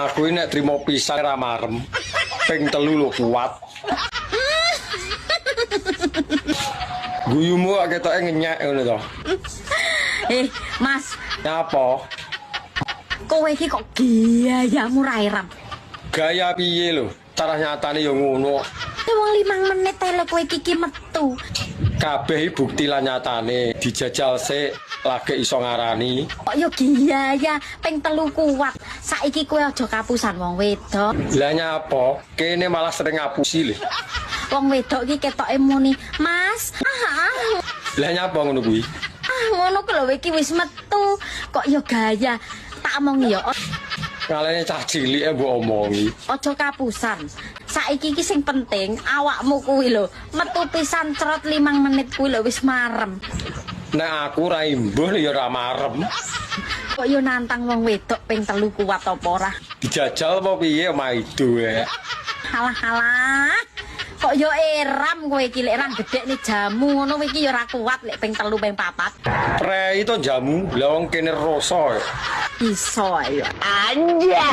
Aku ini nek trimo pisan ra marem. Ping 3 lho kuat. Guyumu kok ketoke ngenyek ngono to. Mas, Nyapa? kowe iki kok gayamu ra eram. Gaya piye lho? Cara nyatane ya ngono. Wong 5 menit tele kowe iki metu. Kabeh bukti lan nyatane dijajal sik lagi iso ngarani. Kok yo gaya ping 3 kuat. Saiki kowe aja kapusan wong wedok. Lah nyapa? Kene malah sering ngapusi lho. Wong wedok iki ketoke muni, "Mas, Lah nyapa ngono kuwi? ngono ku lho iki wis metu." Kok yo gaya. Tak omongi yo. Kalene cah cilik mbok omongi. Aja kapusan. Saiki iki sing penting awakmu kuwi lho. Metu pisan cerot 5 menit kuwi lho wis marem. Nek aku ra imbuh ya ra marem. Kok yo nantang wong wedok ping 3 kuat apa ora? Dijajal apa piye maido ya. Halah. Kok yo eram kowe iki lek ra gedhekne jamu ngono iki yo ora kuat lek ping 3 ping 4. Prei to jamu, lah wong kene rasa. Iso ayo. Anja.